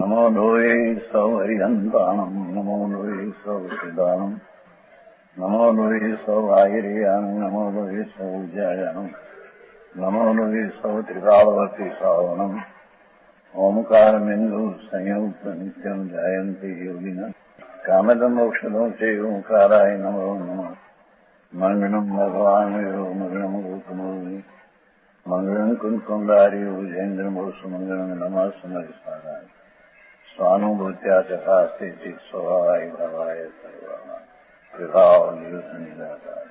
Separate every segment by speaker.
Speaker 1: नमो लोये सौहरिहन्ताणम् नमो लोये सौहृदानम् नमो लोये सौभागिर्यानम् नमो लोये सौज्यायानम् नमो लोये सौत्रिकालवर्ति सावनम् ओंकारमिन्दु संयुक्त नित्यम् जायन्ति योगिनः कामदम् मोक्षदम् च ओंकाराय नमो नमः मंगलम् भगवान् मंगलम् गौतमोनि मंगलम् कुंकुंडारि उजेन्द्रमोसु मंगलम् नमः समरिसाराय स्वानुभूत्या चकास्ते स्वभावाय भवाय सर्वाः विभाव निदाकार।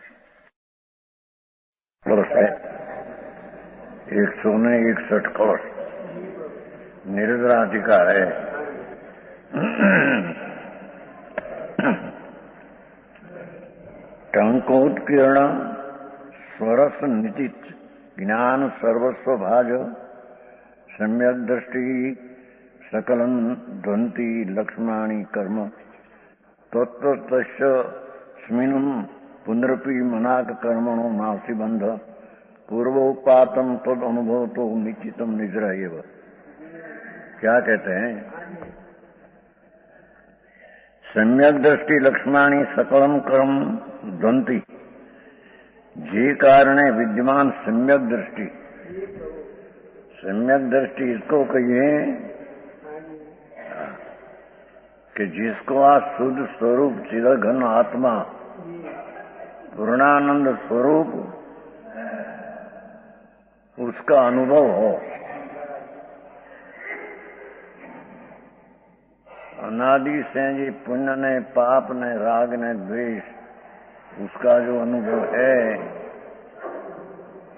Speaker 1: वर्ष है 161 कोष निरदराधिकार है। टंकोत्कीर्ण स्वरस निचित ज्ञान सर्वस्व भाज सम्यक दृष्टि सकलं ध्वंति लक्ष्मणानि कर्म तत्तस्य स्मिनं पुनरपि मनाक कर्मणो नास्ति बंध पूर्वोपातम तद अनुभव तो निश्चितम निजरा एव। क्या कहते हैं? सम्यक दृष्टि लक्ष्मणानि सकलम कर्म ध्वंति, जे कारण विद्यमान सम्यक दृष्टि। सम्यक दृष्टि इसको कहिए कि जिसको आज शुद्ध स्वरूप चिरघन आत्मा पूर्णानंद स्वरूप उसका अनुभव हो। अनादि से जी पुण्य ने पाप ने राग ने द्वेष उसका जो अनुभव है,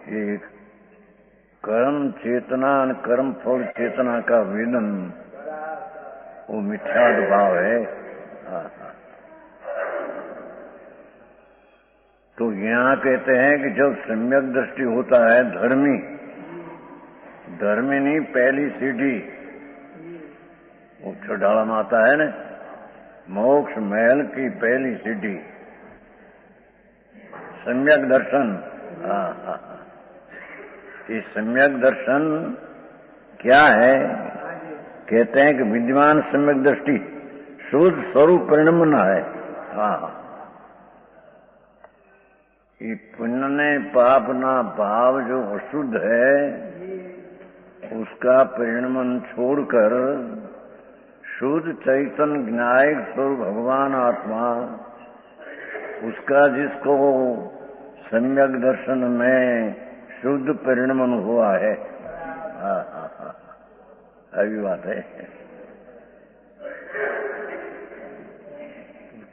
Speaker 1: ये कर्म चेतना और कर्म फल चेतना का वेदन वो मिथ्या भाव है। तो यहाँ कहते हैं कि जब सम्यक दृष्टि होता है धर्मी, धर्मी नहीं पहली सीढ़ी वो चढ़ाला माता है ना, मोक्ष महल की पहली सीढ़ी सम्यक दर्शन। ये सम्यक दर्शन क्या है? कहते हैं कि विद्यमान सम्यक दृष्टि शुद्ध स्वरूप परिणमन है। ये पुण्य ने पाप ना भाव जो अशुद्ध है उसका परिणमन छोड़कर शुद्ध चैतन्य ज्ञायक स्वरूप भगवान आत्मा उसका जिसको सम्यक दर्शन में शुद्ध परिणमन हुआ है। अभी बात है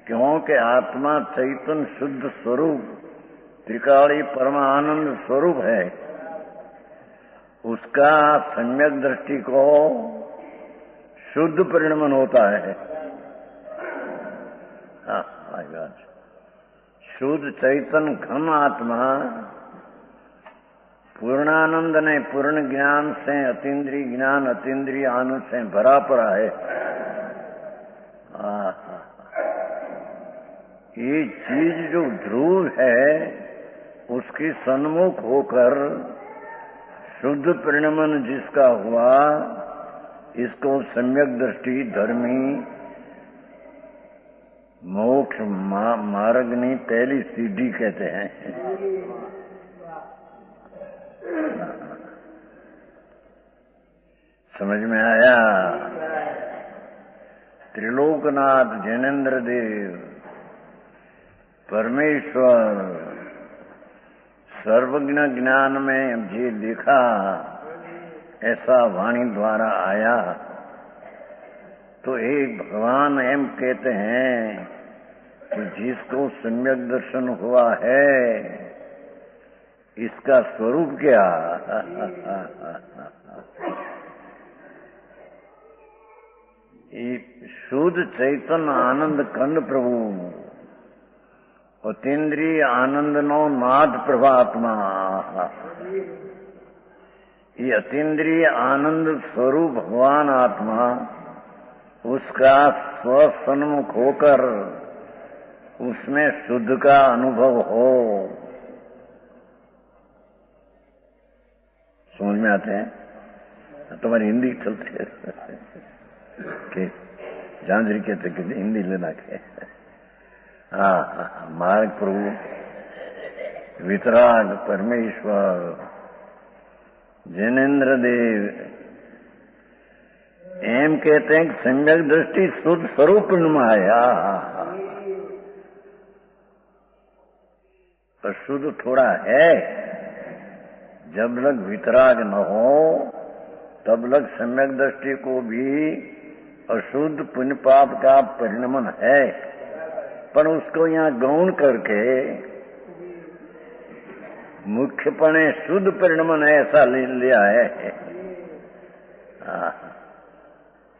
Speaker 1: क्योंकि आत्मा चैतन्य शुद्ध स्वरूप त्रिकाली परमानंद स्वरूप है, उसका सम्यक दृष्टि को शुद्ध परिणमन होता है। शुद्ध चैतन्य घन आत्मा पूर्णानंद ने पूर्ण ज्ञान से अतीन्द्रिय ज्ञान अतीन्द्रिय आनंद से भरा पड़ा है। ये चीज जो ध्रुव है उसकी सन्मुख होकर शुद्ध परिणमन जिसका हुआ इसको सम्यक दृष्टि धर्मी मोक्ष मार्गनी पहली सीढ़ी कहते हैं। समझ में आया? त्रिलोकनाथ जैनेन्द्र देव परमेश्वर सर्वज्ञ ज्ञान में जे लिखा ऐसा वाणी द्वारा आया। तो एक भगवान एम कहते हैं कि जिसको सम्यक दर्शन हुआ है इसका स्वरूप क्या? शुद्ध चैतन्य आनंद कंद प्रभु अतीन्द्रिय आनंद नो नाथ प्रभात्मा। ये अतीन्द्रिय आनंद स्वरूप भगवान आत्मा उसका स्वसन्मुख होकर उसमें शुद्ध का अनुभव हो। समझ में आते हैं? तुम्हारी हिंदी चलती है। कि झांझरी कहते कि हिंदी लेना के हाँ मार्ग प्रभु वितराग परमेश्वर जिनेन्द्र देव एम कहते हैं कि सम्यक दृष्टि शुद्ध स्वरूप में आया। पर शुद्ध थोड़ा है, जब लग वितराग न हो तब लग सम्यक दृष्टि को भी अशुद्ध पुण्य पाप का परिणमन है, पर उसको यहाँ गौण करके मुख्यपणे शुद्ध परिणमन है ऐसा ले लिया है।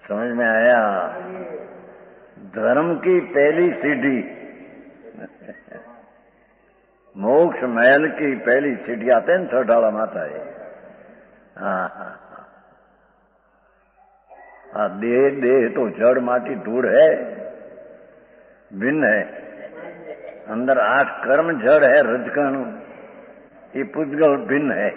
Speaker 1: समझ में आया? धर्म की पहली सीढ़ी मोक्ष महल की पहली सीढ़ी आते हैं छोटाला माता है। देह देह तो जड़ माटी धूड़ है, भिन्न है। अंदर 8 कर्म जड़ है, रजकण ये पुद्गल भिन्न है।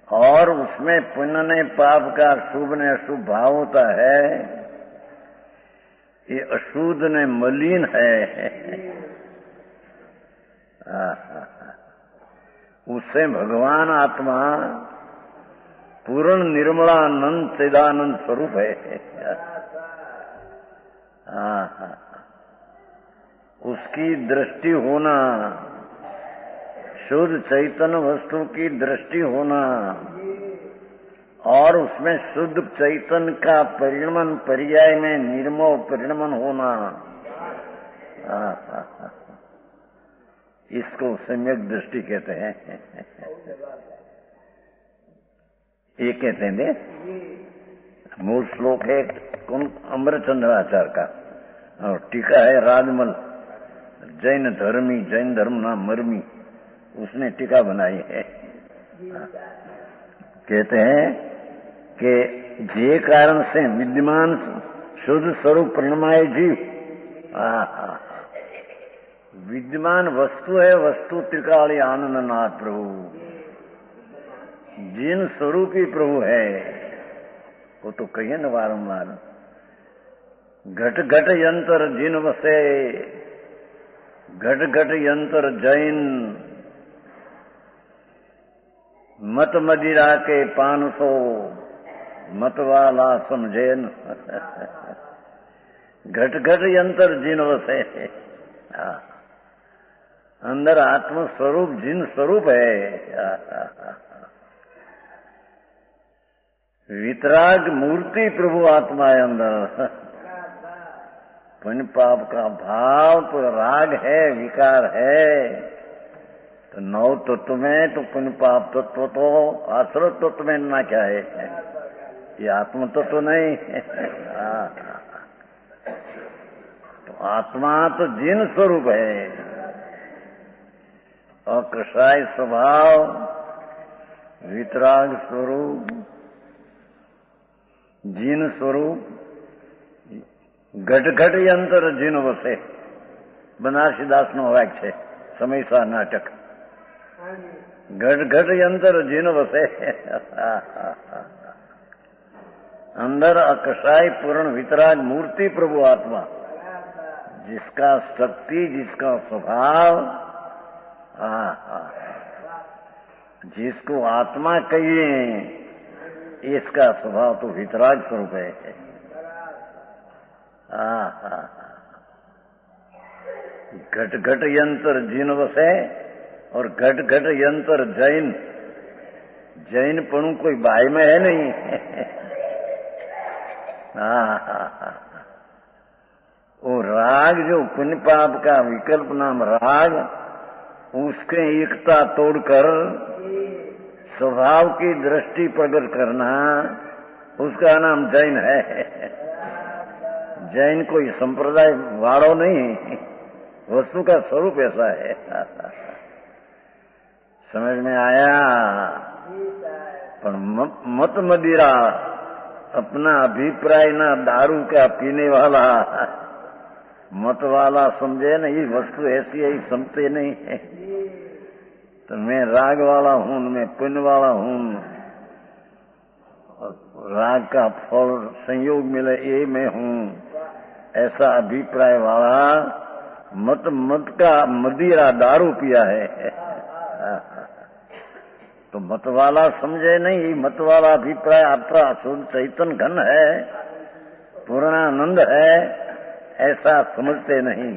Speaker 1: और उसमें पुण्य ने पाप का शुभ ने अशुभ भाव होता है, ये अशुद्ध ने मलिन है। उससे भगवान आत्मा पूर्ण निर्मलानंद चिदानंद स्वरूप है। उसकी दृष्टि होना, शुद्ध चैतन्य वस्तु की दृष्टि होना और उसमें शुद्ध चैतन्य का परिणमन पर्याय में निर्मोह परिणमन होना, इसको सम्यक दृष्टि कहते हैं। ये कहते हैं मूल श्लोक है कौन अमृतचंद्राचार्य का, और टीका है राजमल जैन धर्मी, जैन धर्म नाम मर्मी, उसने टीका बनाई है। कहते हैं कि जे कारण से विद्यमान शुद्ध स्वरूप प्रणमाय जीव, विद्यमान वस्तु है, वस्तु त्रिकाली आनंद नाथ प्रभु, जिन स्वरूपी प्रभु है वो तो कहिए न वारंवार, घट घट यंत्र जिन वसे, घट घट यंत्र जैन, मत मदिरा के 500 मत वाला समझेन। घट घट यंत्र जिन वसे, अंदर आत्म स्वरूप जिन स्वरूप है। वितराग मूर्ति प्रभु आत्मा है अंदर। पुण्य पाप का भाव तो राग है, विकार है, तो 9 तत्व में तो पुण्य पाप तत्व तो आश्रय तत्व में ना क्या है, ये आत्म तत्व नहीं। तो आत्मा तो जिन स्वरूप है, अकषाय स्वभाव, वितराग स्वरूप, जिन स्वरूप, घट घट यंत्र जिन वसे, बनारसी दास नो वाक्य છે સમયસા નાટક। घट घट यंत्र जिन वसे, अंदर अकषाय पूर्ण वितराग मूर्ति प्रभु आत्मा, जिसका शक्ति, जिसका स्वभाव, जिसको आत्मा कहिए, इसका स्वभाव तो वितराग स्वरूप है। घट घट यंत्र जिन वसे और घट घट यंत्र जैन, जैन पणु कोई बाई में है नहीं। वो राग जो पुण्य पाप का विकल्प नाम राग, उसके एकता तोड़कर स्वभाव की दृष्टि प्रकट करना, उसका नाम जैन है। जैन कोई संप्रदाय वाड़ो नहीं, वस्तु का स्वरूप ऐसा है। समझ में आया? पर मत मदिरा अपना अभिप्राय ना दारू का पीने वाला मत वाला समझे ना, ये वस्तु ऐसी है, समझते नहीं है। तो मैं राग वाला हूं, मैं पुण्य वाला हूं, राग का फल संयोग मिले ये मैं हूँ, ऐसा अभिप्राय वाला मत का मदिरा दारू पिया है। तो मत वाला समझे नहीं, मत वाला अभिप्राय आपका शुद्ध चैतन्य घन है, पूर्णानंद है, ऐसा समझते नहीं।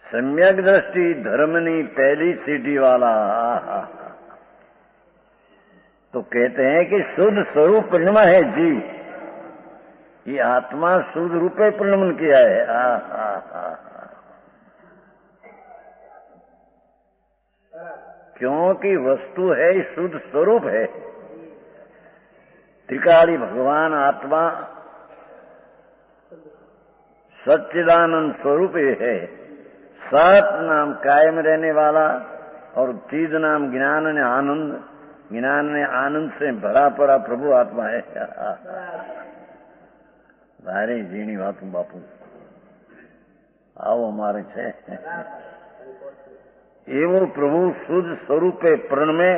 Speaker 1: सम्यक दृष्टि धर्मनी पहली सीढ़ी वाला। तो कहते हैं कि शुद्ध स्वरूप परिणमा है जीव, ये आत्मा शुद्ध रूपे परिणमन किया है। क्योंकि वस्तु है शुद्ध स्वरूप है, त्रिकाली भगवान आत्मा सच्चिदानंद स्वरूप है। सत नाम कायम रहने वाला और चिद नाम ज्ञान ने आनंद, ज्ञान ने आनंद से भरा पड़ा प्रभु आत्मा है। भारी जीनी वातू बापू आओ हमारे छे एवं प्रभु शुद्ध स्वरूपे प्रणमे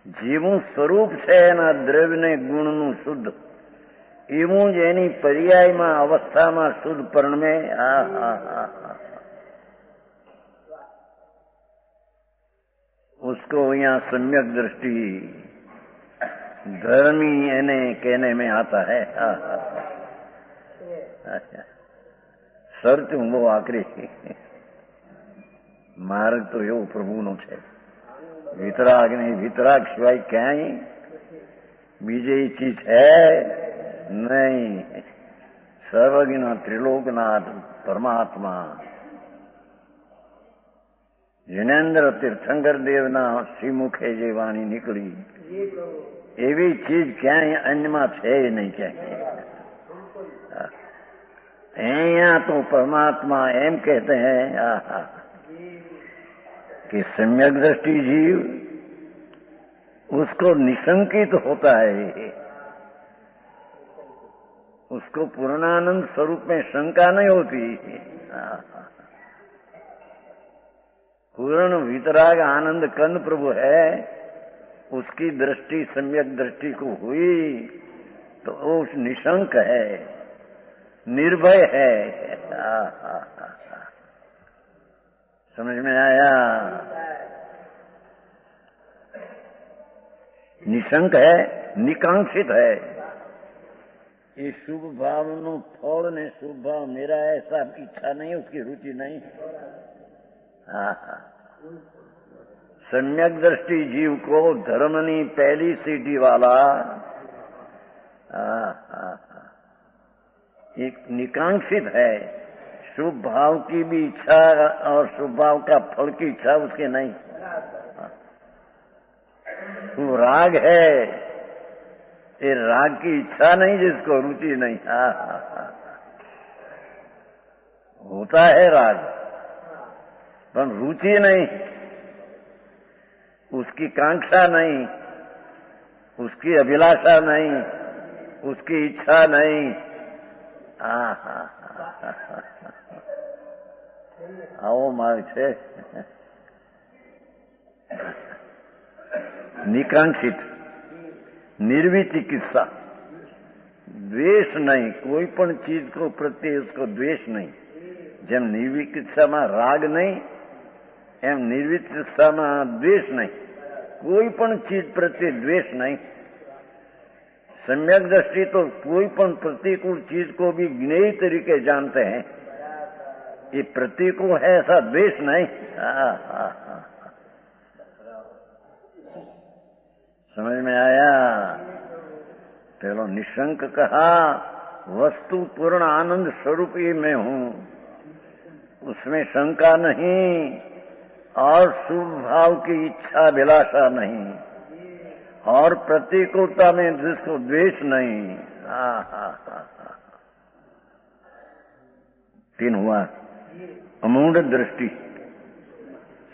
Speaker 1: जीवू स्वरूप है ना द्रव्य ने गुण नु शुद्ध એવું જ એની પર્યાયમાં અવસ્થામાં શુદ્ધ પરણમે। उसको यहाँ सम्यक दृष्टि धर्मी एने कहने में आता है। શરત હું બહુ આકરી, માર્ગ તો એવો પ્રભુનો છે, વિતરાગ નહીં, વિતરાગ સિવાય ક્યાંય બીજી ચીજ है नहीं। सर्वज्ञ त्रिलोकनाथ परमात्मा जिनेन्द्र तीर्थंकर देवना श्रीमुखे जे वाणी निकली एवी चीज क्या अन्य में है नहीं। क्या यहाँ तो परमात्मा एम कहते हैं कि सम्यक दृष्टि जीव उसको निशंकित होता है, उसको पूर्णानंद स्वरूप में शंका नहीं होती। पूर्ण वितराग आनंद कंद प्रभु है, उसकी दृष्टि सम्यक दृष्टि को हुई तो वो निशंक है, निर्भय है। समझ में आया? निशंक है, निकांक्षित है। ये शुभ भाव नु फल ने शुभ भाव मेरा ऐसा इच्छा नहीं, उसकी रुचि नहीं। सम्यक दृष्टि जीव को धर्मनी पहली सीढ़ी वाला एक निकांक्षित है, शुभ भाव की भी इच्छा और शुभ भाव का फल की इच्छा उसके नहीं। वो राग है, ये राग की इच्छा नहीं, जिसको रुचि नहीं। होता है राग पर रुचि नहीं, उसकी कांक्षा नहीं, उसकी अभिलाषा नहीं, उसकी इच्छा नहीं। आओ मार्ग छे निकांक्षित, निर्विचिकित्सा, द्वेष नहीं, कोई पण चीज को प्रति उसको द्वेष नहीं। જેમ निर्विचिकित्सा राग नहीं एम निर्विचिकित्सा द्वेष नहीं, कोई पण चीज प्रति द्वेष नहीं। सम्यक दृष्टि तो कोई पण प्रतिकूल चीज को भी ज्ञेय तरीके जानते हैं, ये प्रतिकूल है ऐसा द्वेष नहीं। समझ में आया? पहलो निशंक कहा, वस्तु पूर्ण आनंद स्वरूप ही मैं हूं, उसमें शंका नहीं और शुभ भाव की इच्छा अभिलाषा नहीं और प्रतिकूलता में जिसको द्वेष नहीं। तीन हुआ। अमूढ़ दृष्टि,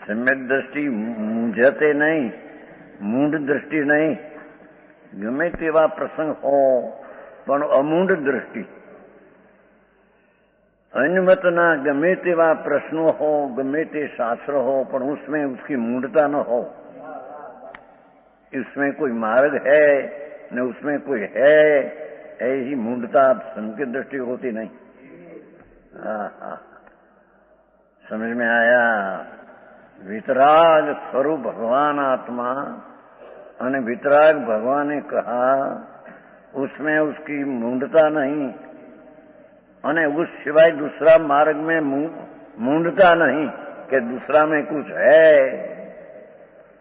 Speaker 1: सम्यक दृष्टि मूंझते नहीं, मूढ़ दृष्टि नहीं। गमे तेवा प्रसंग हो पण अमूढ़ दृष्टि, अन्यमतना गमे तेवा प्रश्नों हो, गमे ते शास्त्र हो, पर उसमें उसकी मूढ़ता न हो। इसमें कोई मार्ग है न उसमें कोई है, ऐसी मूंढता सम की दृष्टि होती नहीं। हाँ, समझ में आया। वितराग स्वरूप भगवान आत्मा और वितराग भगवान ने कहा उसमें उसकी मूंढता नहीं, और उस सिवाय दूसरा मार्ग में मूंढता नहीं कि दूसरा में कुछ है,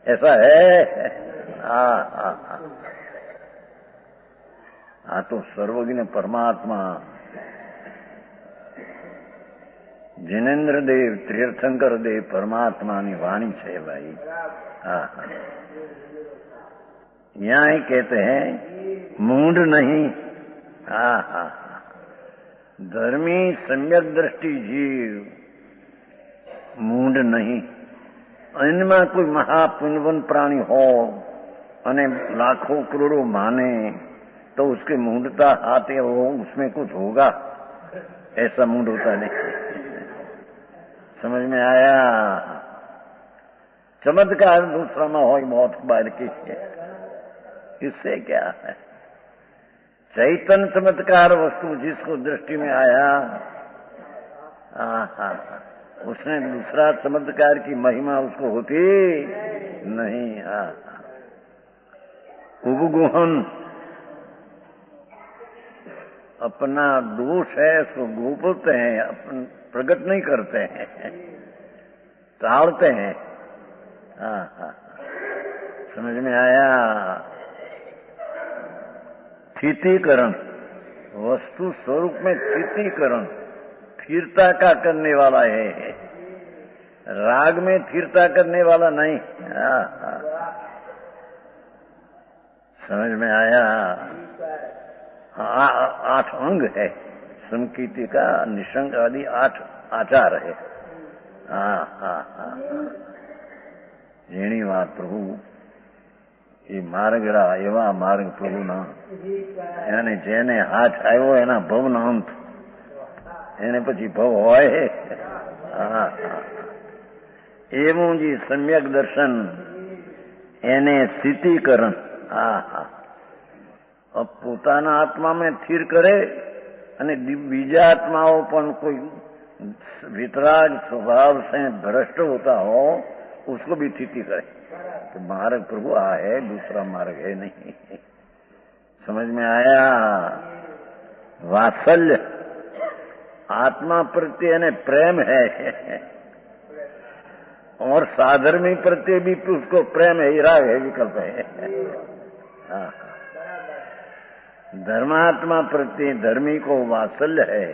Speaker 1: ऐसा है। हाँ तो सर्वज्ञ परमात्मा जिनेन्द्र देव तीर्थंकर देव परमात्मा ની वाणी છે भाई। हाँ, यहाँ ही कहते हैं मूढ़ नहीं। हाँ, धर्मी सम्यक दृष्टि जीव मूढ़ नहीं। इनमें कोई महापुण्यवन प्राणी हो अने लाखों करोड़ों माने तो उसकी मूढ़ता आते हो, उसमें कुछ होगा, ऐसा मूढ़ होता नहीं। समझ में आया। चमत्कार दूसरा में हो बहुत बार की है, इससे क्या है। चैतन्य चमत्कार वस्तु जिसको दृष्टि में आया, उसने दूसरा चमत्कार की महिमा उसको होती नहीं। उपगुहन अपना दोष है उसको गोपते हैं, अपन प्रकट नहीं करते हैं, टालते हैं। समझ में आया। स्थितीकरण वस्तु स्वरूप में स्थितीकरण स्थिरता का करने वाला है, राग में स्थिरता करने वाला नहीं। समझ में आया। 8 अंग है संकीर्ति का, निशंक आदि 8 आचार है। જેની વાત પ્રભુ એ માર્ગ એવા માર્ગ પ્રભુના, એને જેને હાથ આવ્યો એના ભવના અંત, એને પછી ભવ હોય। એવું જે સમ્યક દર્શન એને સ્થિતિકરણ પોતાના આત્મામાં સ્થિર કરે અને બીજા आत्माओं पर कोई वितराग स्वभाव से भ्रष्ट होता हो उसको भी स्थिति करे। तो मार्ग प्रभु है, दूसरा मार्ग है नहीं। समझ में आया। वात्सल्य आत्मा प्रत्यय ने प्रेम है, और साधर्मी प्रत्यय भी उसको प्रेम है, राग है, विकल्प है। धर्मात्मा प्रत्यय धर्मी को वात्सल्य है।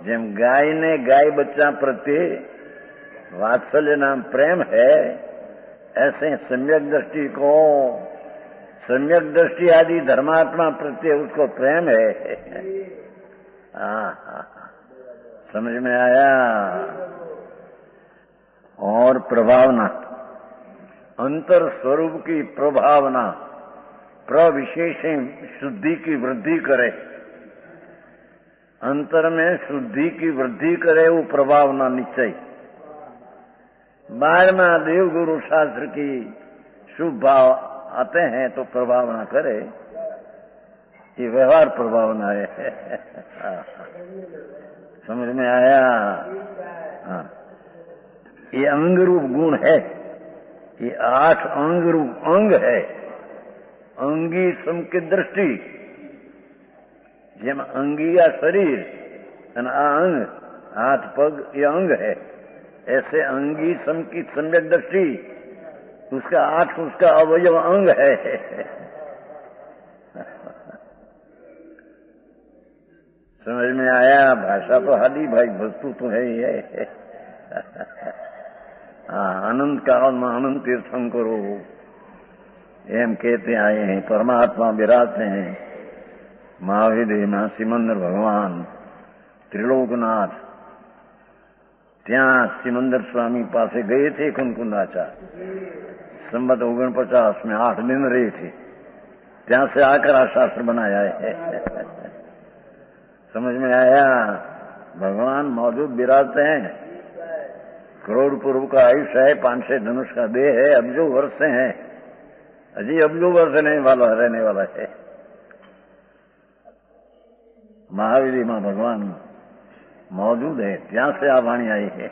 Speaker 1: જેમ ગાય ने गाय बच्चा प्रत्यय वात्सल्य नाम प्रेम है, ऐसे सम्यक दृष्टि को सम्यक दृष्टि आदि धर्मात्मा प्रत्यय उसको प्रेम है। समझ में आया। और प्रभावना अंतर स्वरूप की प्रभावना प्रविशेष शुद्धि की वृद्धि करे, अंतर में शुद्धि की वृद्धि करे, वो प्रभावना निश्चय। 12वां देव गुरु शास्त्र की शुभ भाव आते हैं तो प्रभावना करे, ये व्यवहार प्रभावना है। समझ में आया। ये अंग रूप गुण है, ये 8 अंग रूप अंग है। अंगी सम की दृष्टि જેમ અંગીયા શરીર અને આ અંગ હાથ પગ ये अंग है, ऐसे अंगी सम की सम्यक दृष्टि उसका 8 उसका अवयव अंग है। समझ में आया। भाषा तो हादी भाई, वस्तु तो है ही है। अनंत काल में अनंत तीर्थम करो एम कहते आए हैं। परमात्मा विराजते हैं। महाविदेह में सिमंदर भगवान त्रिलोकनाथ त्या सिमंदर स्वामी पासे गए थे कुंकुंदाचार्य। संवत 49 में 8 दिन रहे थे। ત્યાં से आकर आ शास्त्र बनाया है। समझ में आया। भगवान मौजूद विराजते हैं। करोड़ पूर्व का आयुष है, 500 धनुष का देह है, अब जो वर्ष है अजी अब्दुल वर्ष रहने वाला है। महावीर मां भगवान मौजूद है, जहां से आ वाणी आई है।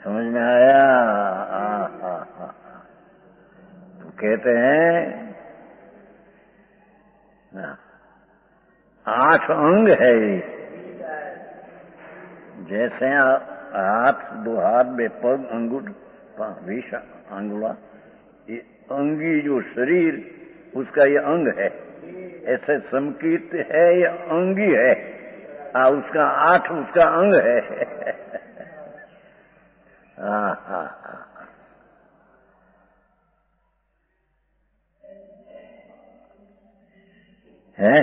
Speaker 1: समझ में आया? तो कहते हैं 8 अंग है। जैसे हाथ, 2 हाथ, 2 पग, अंगूठ, 20 अंगुला, ये अंगी जो शरीर उसका ये अंग है। ऐसे समकीत है, ये अंगी है। उसका 8 उसका अंग है। है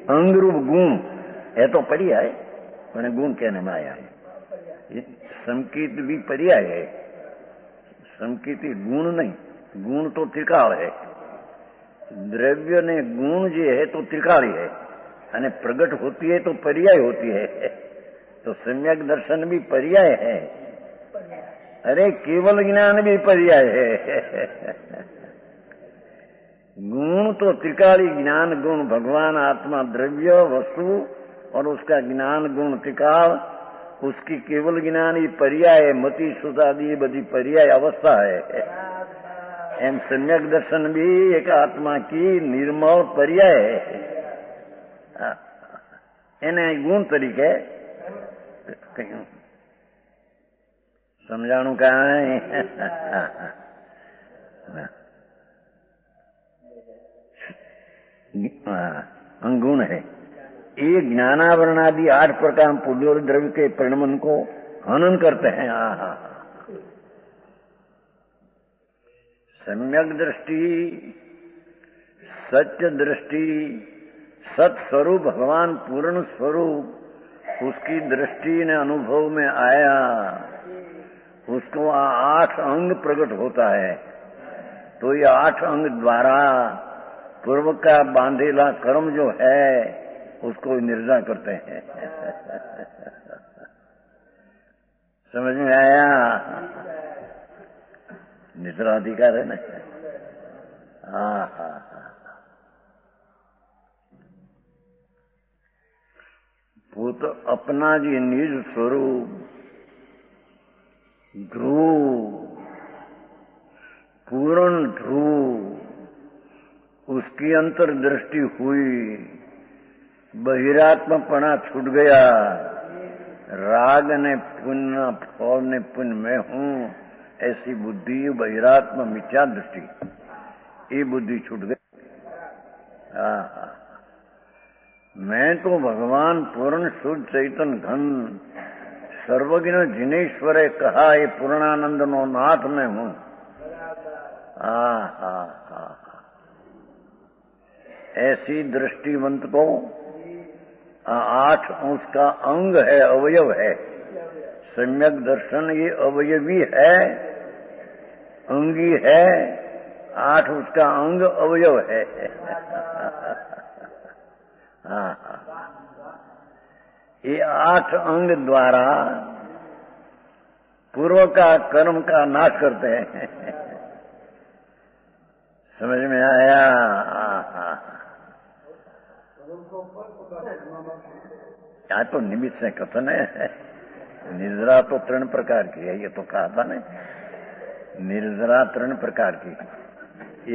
Speaker 1: अंग रूप गुण है तो पर्याय, मैंने गुण कहने में आया है। संकीत भी पर्याय है, संकीति गुण नहीं। गुण तो त्रिकाल है। द्रव्य ने गुण जो है तो त्रिकाली है, અને प्रगट होती है तो पर्याय होती है। तो सम्यक दर्शन भी पर्याय है। अरे केवल ज्ञान भी पर्याय है। गुण तो त्रिकाली, ज्ञान गुण भगवान, आत्मा, द्रव्य, वस्तु और उसका ज्ञान गुण त्रिकाल, उसकी केवल ज्ञान ही पर्याय है। मति सुधादी बधी पर्याय अवस्था है। एम सम्यक दर्शन भी एक आत्मा की निर्मल पर्याय है। એને ગુણ તરીકે કહ્યું। સમજાણું કાંઈ? अंगुण है। ये ज्ञानावरण आदि 8 प्रकार पुण्योर द्रव्य के परिणमन को हनन करते हैं। सम्यक दृष्टि, सत्य दृष्टि, सत्स्वरूप भगवान पूर्ण स्वरूप, उसकी दृष्टि ने अनुभव में आया, उसको 8 अंग प्रकट होता है। तो ये 8 अंग द्वारा पूर्व का बांधेला कर्म जो है उसको निर्जा करते हैं। समझ में आया? निद्राधिकार है ना? वो तो अपना जी निज स्वरूप ध्रुव, पूर्ण ध्रुव, उसकी अंतर्दृष्टि हुई, बहिरात्मपना छूट गया, राग ने पुण्य, फौर ने पुण्य में हूं, ऐसी बुद्धि, बहिरात्म मिथ्या दृष्टि, ये बुद्धि छूट गई। मैं तो भगवान पूर्ण शुद्ध चैतन घन सर्वज्ञ जिनेश्वरे कहा, ये पूर्णानंद नो नाथ में हूं। ऐसी दृष्टिवंत को 8 उसका अंग है, अवयव है। सम्यक दर्शन ये अवयवी है, अंगी है। 8 उसका अंग अवयव है। ये 8 अंग द्वारा पूर्व का कर्म का नाश करते हैं। समझ में आया? यहाँ तो निमित्त से कथन है। निर्जरा तो 3 प्रकार की है, ये तो कहा था ना। निर्जरा 3 प्रकार की,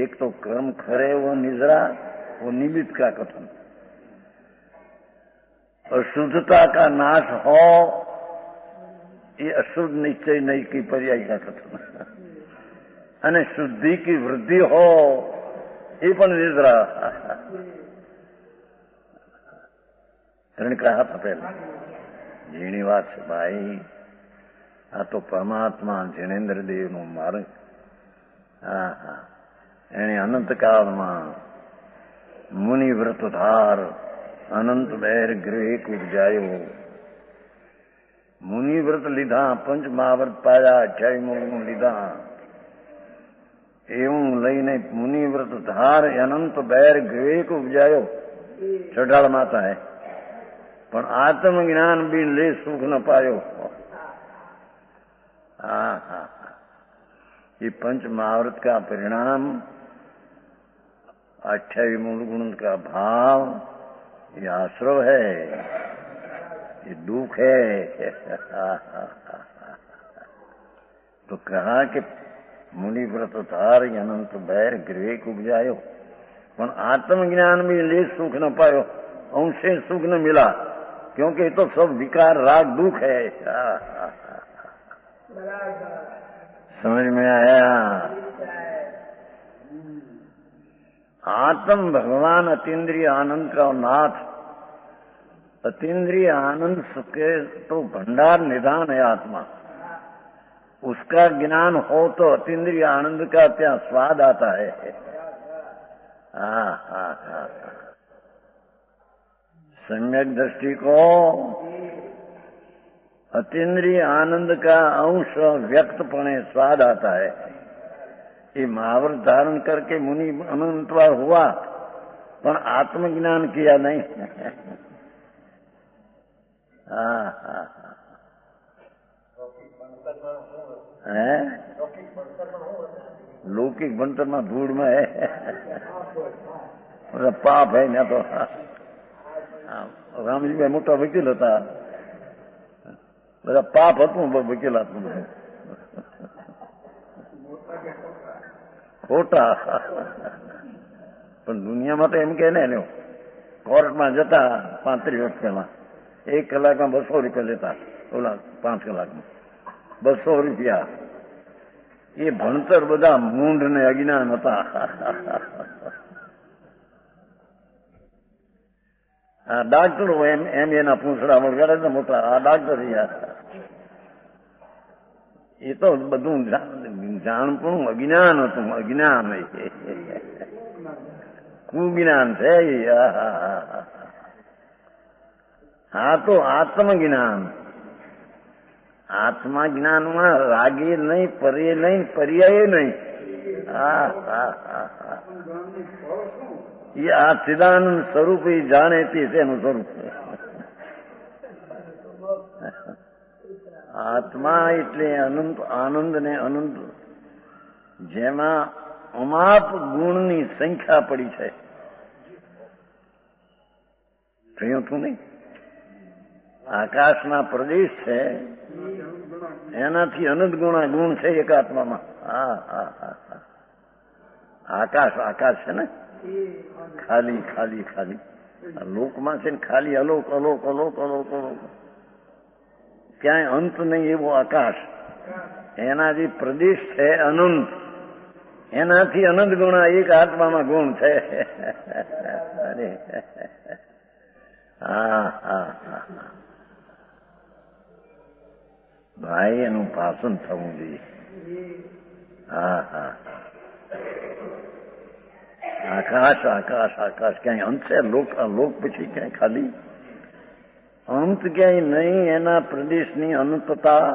Speaker 1: एक तो कर्म खरे वो निर्जरा, वो निमित्त का कथन। अशुद्धता का नाश हो, ये अशुद्ध निश्चय नहीं की पर्याय का कथन। અને શુદ્ધિ की वृद्धि हो, ये पण निद्रा। कहा था पहले झीणी વાત છે ભાઈ। આ તો પરમાત્મા જીનેન્દ્ર દેવનો માર્ગ। એને અનંતકાળમાં મુનિ વ્રત ધાર અનંત બહેર ગૃહ ઉપજાયો। મુનિ વ્રત લીધા, પંચ મહાવ્રત પાયા, 28મું લીધા। એવું લઈને મુનિ વ્રત ધાર અનંત બહેર ગૃહ ઉપજાયો। ચઢાળ માતા है, પણ આત્મજ્ઞાન બી લે સુખ ન પાયો। ये पंच महाव्रत का परिणाम 28 मूल गुण का भाव, ये आश्रव है, ये दुख है। तो कहा कि मुनि व्रत धार अनंत बैर विवेक उपजायो, पर आत्मज्ञान में ले सुख न पायो, अंशे सुख न मिला, क्योंकि ये तो सब विकार राग दुख है। समझ में आया? आत्म भगवान अतीन्द्रिय आनंद का नाथ, अतीन्द्रिय आनंद के तो भंडार निधान है आत्मा। उसका ज्ञान हो तो अतीन्द्रिय आनंद का क्या स्वाद आता है। सम्यक दृष्टि को अतीन्द्रिय आनंद का अंश व्यक्तपणे स्वाद आता है। ये महाव्रत धारण करके मुनि अनंतवार हुआ, पर आत्मज्ञान किया नहीं। लौकिक भणतर में धूड़ में है, मतलब पाप है ना। तो रामजी भाई मोटा वकील હતા, બધા પાપ હતું વકીલાતનું, ખોટા. પણ દુનિયામાં તો એમ કે ને, કોર્ટમાં જતા 35 વર્ષ પહેલા 1 કલાકમાં 200 રૂપિયા લેતા, ઓલા 5 કલાકમાં 200 રૂપિયા. એ ભણતર બધા મૂંઢ ને અજ્ઞાન હતા. આ ડાક્ટરો એમ એના પૂંછડા વળગાડે ને મોટા, આ ડાક્ટર રહ્યા. એ તો બધું જાણપણું અજ્ઞાન હતું, અજ્ઞાન કુજ્ઞાન છે. હા તો આત્મજ્ઞાન, આત્મા જ્ઞાનમાં રાગે નહીં, પર્ય નહીં, પર્યાય નહીં. એ આ ચિદાનંદ સ્વરૂપ એ જાણે તે છે એનું સ્વરૂપ. આત્મા એટલે અનંત આનંદ ને અનંત, જેમાં અમાપ ગુણની સંખ્યા પડી છે. કહ્યું તું નહીં? આકાશના પ્રદેશ છે, એનાથી અનંત ગુણા ગુણ છે એક આત્મામાં. આકાશ આકાશ છે ને, ખાલી ખાલી ખાલી. લોકમાં છે ને ખાલી, અલોક અલોક અલોક અલોક અલોક, ક્યાંય અંત નહીં એવો આકાશ. એના જે પ્રદેશ છે અનંત, એનાથી અનંત ગુણા એક આત્મામાં ગુણ છે. અરે ભાઈ, એનું ભાષણ થવું જોઈએ. આકાશ આકાશ આકાશ, ક્યાંય અંત છે? લોક પછી ક્યાંય ખાલી, અંત ક્યાંય નહીં. એના પ્રદેશની અનંતતા,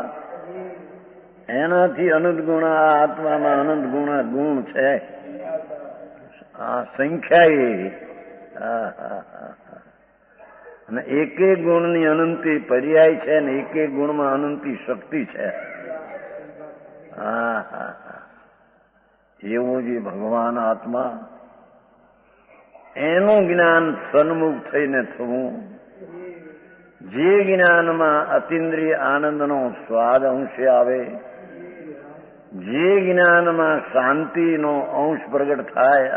Speaker 1: એનાથી અનંત ગુણા આ આત્મામાં અનંત ગુણા ગુણ છે. આ સંખ્યા અને એક એક ગુણની અનંતી પર્યાય છે, ને એક એક ગુણમાં અનંતી શક્તિ છે. એવું જે ભગવાન આત્મા, એનું જ્ઞાન સન્મુખ થઈને થવું, જે જ્ઞાનમાં અતીન્દ્રિય આનંદનો સ્વાદ અંશે આવે, જે જ્ઞાનમાં શાંતિનો અંશ પ્રગટ થાય,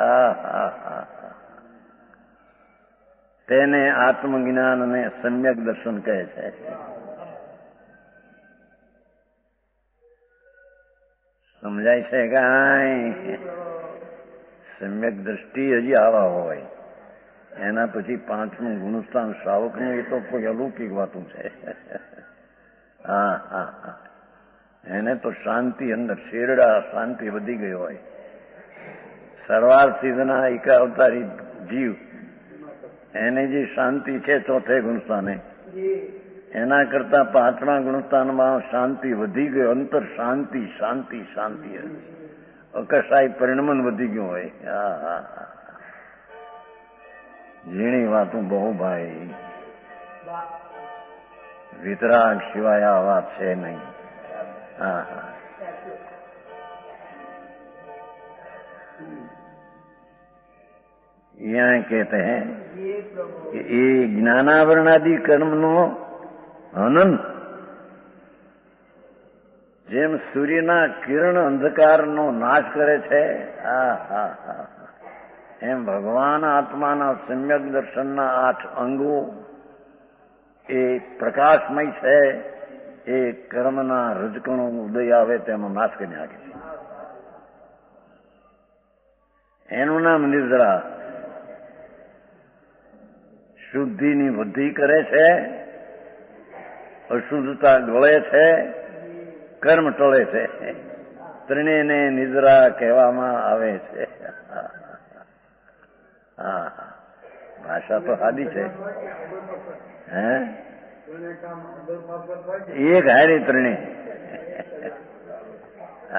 Speaker 1: તેને આત્મજ્ઞાનને સમ્યક દર્શન કહે છે. સમજાય છે કાંઈ? સમ્યક દ્રષ્ટિ હજી આવા હોય, એના પછી 5મું ગુણસ્થાન શ્રાવકનું, એ તો કોઈ અલૌકિક વાતું છે. એને તો શાંતિ અંદર શેરડા શાંતિ વધી ગઈ હોય. સરવાર સિદ્ધના એકાવતારી જીવ, એને જે શાંતિ છે 4થે ગુણસ્થાને, એના કરતા 5મા ગુણસ્થાનમાં શાંતિ વધી ગયો. અંતર શાંતિ શાંતિ શાંતિ, અકશાય પરિણમન વધી ગયું હોય. ઝીણી વાતું બહુ ભાઈ, વિતરાગ સિવાય આ વાત છે નહીં. यहाँ कहते हैं कि ये ज्ञानावरणादि कर्म नो हनन જેમ સૂર્યના કિરણ અંધકારનો નાશ કરે છે એમ ભગવાન આત્માના સમ્યક દર્શનના 8 અંગો એ પ્રકાશમય છે, એ કર્મના રજકણો ઉદય આવે તેનો નાશ કરી નાખે છે. એનું નામ નિદ્રા. શુદ્ધિની વૃદ્ધિ કરે છે, અશુદ્ધતા ગળે છે, કર્મ ટળે છે. ત્રણેયને નિદ્રા કહેવામાં આવે છે. હા, ભાષા તો સાદી છે. હે એક હારી ત્રણે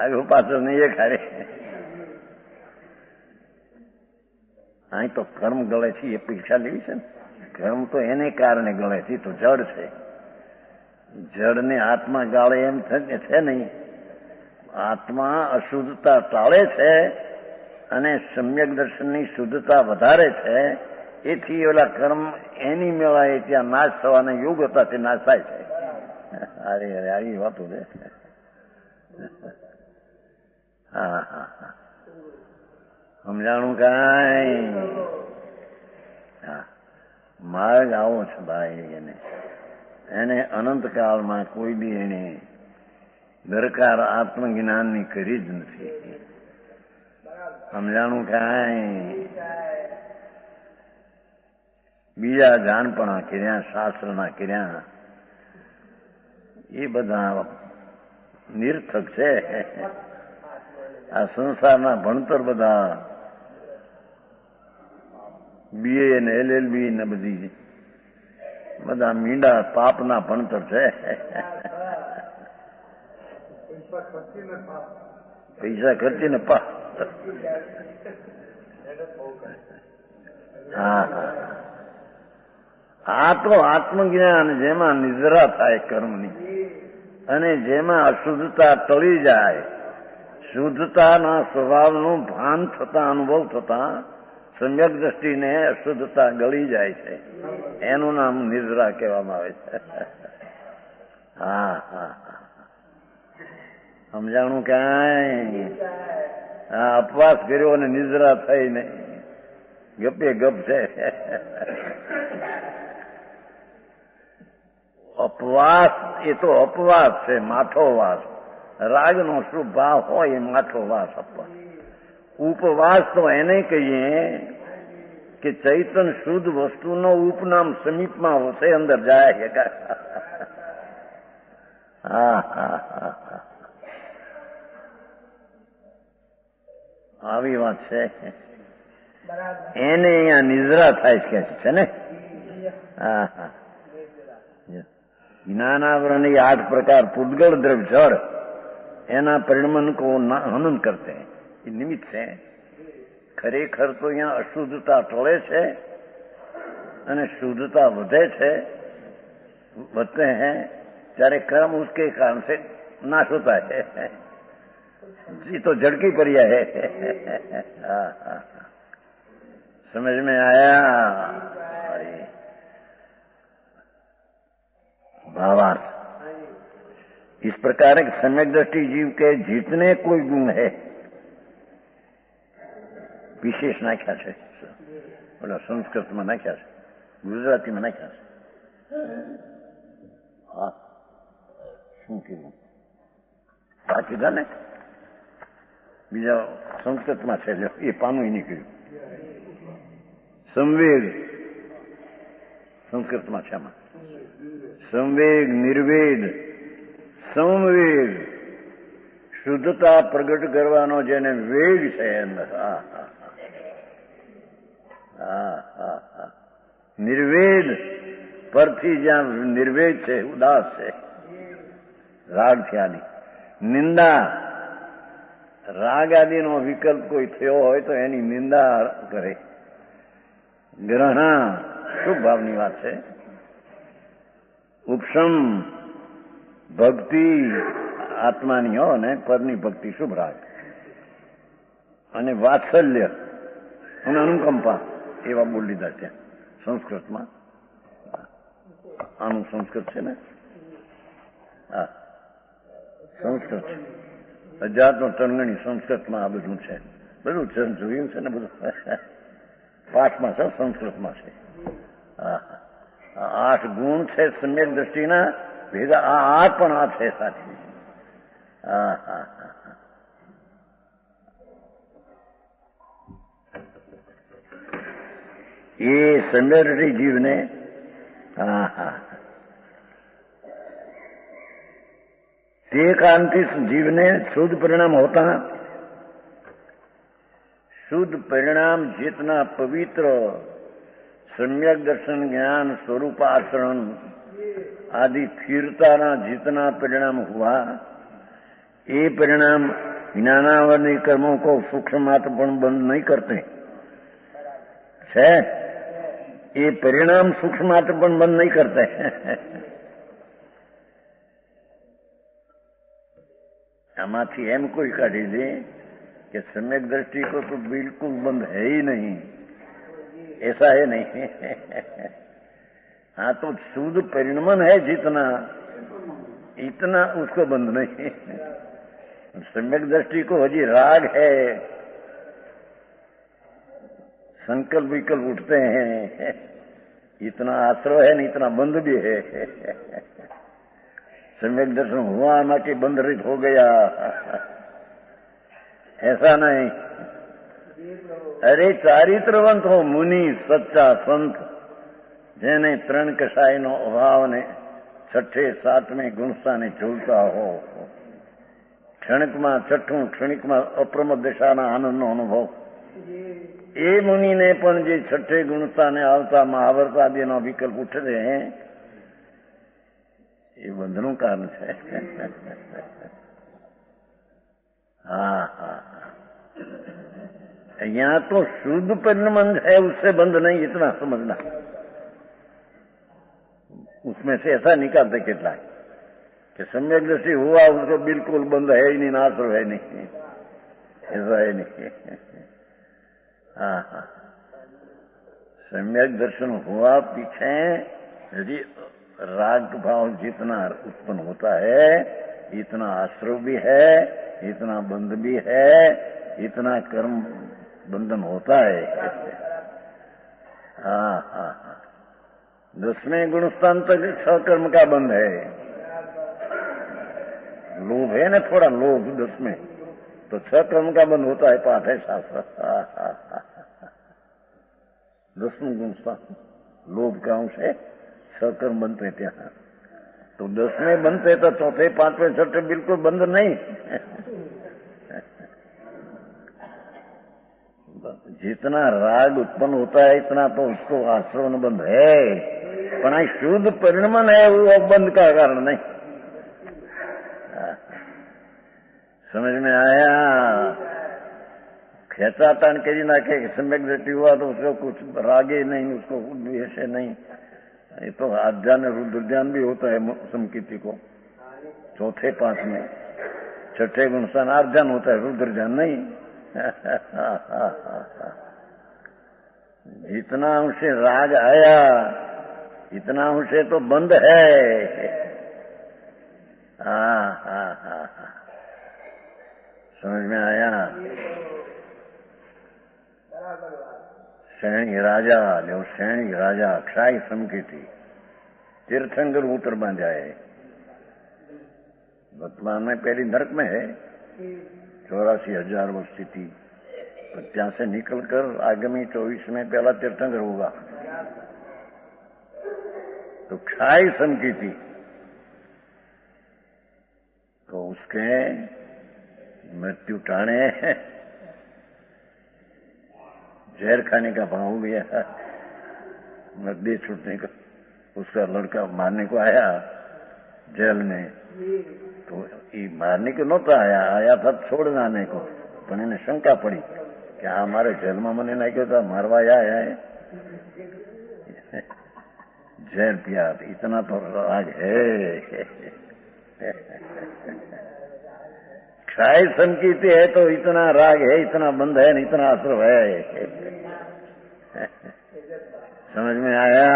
Speaker 1: આગળ પાછળ ને એક હારી. અહીં તો કર્મ ગળે છે એ પરીક્ષા લેવી છે ને. કર્મ તો એને કારણે ગળે છે, તો જડ છે. જડને આત્મા ગાળે એમ છે નહીં. આત્મા અશુદ્ધતા ટાળે છે અને સમ્યક દર્શનની શુદ્ધતા વધારે છે. એથી ઓલા કર્મ એની મેળાએ ત્યાં નાશ થવાના યોગ હતા તે નાશ થાય છે. અરે અરે આવી વાતો છે. હા હા હા, સમજાણું કાંઈ? હા, માર્ગ આવો છે ભાઈ. એને અનંતકાળમાં કોઈ બી એને દરકાર આત્મજ્ઞાનની કરી જ નથી. સમજાણું કાંઈ? બીજા જાણપણા કર્યા, શાસ્ત્રના કર્યા, એ બધા નિરર્થક છે. આ સંસારના ભણતર બધા BA ને LLB ને બધી બધા મીંડા પાપના ભણતર છે. પૈસા ખર્ચીને પાપ. હા, આ તો આત્મજ્ઞાન જેમાં નિદ્રા થાય કર્મની અને જેમાં અશુદ્ધતા ટળી જાય, શુદ્ધતાના સ્વભાવનું ભાન થતા, અનુભવ થતા સમ્યક દ્રષ્ટિને અશુદ્ધતા ગળી જાય છે. એનું નામ નિદ્રા કહેવામાં આવે છે. હા હા, સમજાણું કાંઈ? હા, અપવાસ કર્યો અને નિદ્રા થઈ ને ગપે ગપ છે. અપવાસ એ તો અપવાસ છે, માઠો વાસ. રાગનો શુભ ભાવ હોય એ માઠો વાસ અપવાસ. ઉપવાસ તો એને કહીએ કે ચૈતન શુદ્ધ વસ્તુનો ઉપનામ સમીપમાં વસે, અંદર જાય. હા હા હા, આવી વાત છે. એને અહીંયા નિદ્રા થાય છે ને. હા હા, જ્ઞાનાવરણ 8 પ્રકાર પૂતગલ દ્રવ્ય જળ એના પરિણમન કો હનન કરતે એ નિમિત્ત છે. ખરેખર તો અહીંયા અશુદ્ધતા ટળે છે અને શુદ્ધતા વધે છે. વધते हैं ત્યારે कर्म उसके कारण से नाश होता है. जी तो झड़की परिया है. समझ में आया? भावार्थ इस प्रकार एक सम्यक दृष्टि जीव के जितने कोई गुण है विशेष नाख्या છે. બોલો, સંસ્કૃતમાં નાખ્યા છે, ગુજરાતીમાં નાખ્યા છે. હા, શું કીધું? આ કીધા ને બીજા સંસ્કૃતમાં છે, એ પાનું નીકળ્યું. સંવેગ સંસ્કૃતમાં છે. આમાં સંવેગ, નિર્વેદ, સંવેગ, શુદ્ધતા પ્રગટ કરવાનો જેને વેગ છે અંદર. હા હા હા હા હા, નિર્વેદ પરથી જ્યાં નિર્વેદ છે, ઉદાસ છે, રાગ છે આદિ. નિંદા, રાગ આદિનો વિકલ્પ કોઈ થયો હોય તો એની નિંદા કરે. ગ્રહણ શુભ ભાવની વાત છે. ઉપશમ, ભક્તિ આત્માની હો ને પરની ભક્તિ, શુભ રાગ. અને વાત્સલ્ય અને અનુકંપા એવા બોલ લીધા છે સંસ્કૃતમાં. આનું સંસ્કૃત છે ને? હા, સંસ્કૃત છે. અજાતનો તરંગણી સંસ્કૃતમાં આ બધું છે. બધું જોયું છે ને, બધું પાઠમાં છે, સંસ્કૃતમાં છે. હા, 8 ગુણ છે સમ્યક દ્રષ્ટિના ભેગા. આ 8 પણ આ છે સાથી. હા હા હા. એ સમ્યક દ્રષ્ટિ જીવને હા હા તે कारणથી जीवने शुद्ध परिणाम होता. शुद्ध परिणाम जितना पवित्र सम्यक दर्शन ज्ञान स्वरूप आचरण आदि स्थिरता जितना परिणाम हुआ, ये परिणाम ज्ञानावरणी कर्मों को सूक्ष्म मात्र पण बंद नहीं करते है. ये परिणाम सूक्ष्म मात्र पण बंद नहीं करते. आमाथी एम कोई काढ़ी दे कि सम्यक दृष्टि को तो बिल्कुल बंद है ही नहीं, ऐसा है नहीं. हाँ, तो शुद्ध परिणमन है जितना, इतना उसको बंद नहीं. सम्यक दृष्टि को हजी राग है, संकल्प विकल्प उठते हैं, इतना आश्रय है नहीं, इतना बंद भी है. सम्यक दर्शन हुआ ना कि बंद रहित हो गया, ऐसा नहीं. अरे चारित्रवंत हो मुनि सच्चा संत, जेने 3 कषायનો અભાવ ને 6ઠે 7મે ગુણસ્થાને ઝૂલતા હો, ક્ષણિકમાં 6ઠું ક્ષણિકમાં અપ્રમદ દશાના આનંદનો અનુભવ. એ મુનિને પણ જે 6ઠે ગુણસ્થાને આવતા મહાવર્ત આદિનો વિકલ્પ ઉઠે એ બંધનું કારણ છે. हाँ हाँ, यहाँ तो शुद्ध परिणमन है, उससे बंद नहीं, इतना समझना. उसमें से ऐसा निकालते कितना कि सम्यक दृष्टि हुआ उसको बिल्कुल बंद है ही नहीं, नाश है नहीं, ऐसा है नहीं. हाँ हाँ, सम्यक दर्शन हुआ पीछे यदि राग भाव जितना उत्पन्न होता है, इतना आश्रय भी है, इतना बंध भी है, इतना कर्म बंधन होता है. हाँ हाँ हाँ, 10वें गुणस्थान तक 6 कर्म का बंध है. लोभ है ना, थोड़ा लोभ 10वें, तो 6 कर्म का बंध होता है, पाठ है शास्त्र. 10वें गुणस्थान लोभ का अंश है, 6 कर्म बनते ત્યાં. तो 10वें बनते तो 4थे 5वें 6ठे बिल्कुल बंद नहीं. जितना राग उत्पन्न होता है इतना तो उसको आश्रवण बंद है, पर शुद्ध परिणमन है वो बंद का कारण नहीं. समझ में आया? खेचातान करी नाखे सम्यक दृष्टि हुआ तो उसको कुछ रागे नहीं, उसको द्वेष नहीं. ये तो आध्यान रुद्र ध्यान भी होता है समकीर्ति को. 4थे 5वें 6ठे गुणस्थान आध्यान होता है, रुद्र ध्यान नहीं. जितना उसे राग आया इतना उसे तो बंद है. हाँ हाँ हाँ हाँ, समझ में आया? सैणी राजा जो सैणी राजा क्षाय समकीर्ति तीर्थंकर उतर बांधा है. वर्तमान में पहली नरक में है, 84,000 वर्ष स्थिति. ત્યાં से निकलकर आगामी 24 में पहला तीर्थंकर होगा. तो क्षाय समकीर्ति, तो उसके मृत्यु टाणे जहर खाने का भाव हो गया, मृत्यु छूटने का. उसका लड़का मारने को आया जेल में, तो ये मारने को नहोता आया था छोड़ने आने को, पर इन्हें शंका पड़ी कि हमारे जेल में मैंने नाख्यो था, मारवा आया है. जहर पिया, इतना तो राग है. क्षय संकीर्ति है तो इतना राग है, इतना बंध है, इतना आश्रव है। समझ में आया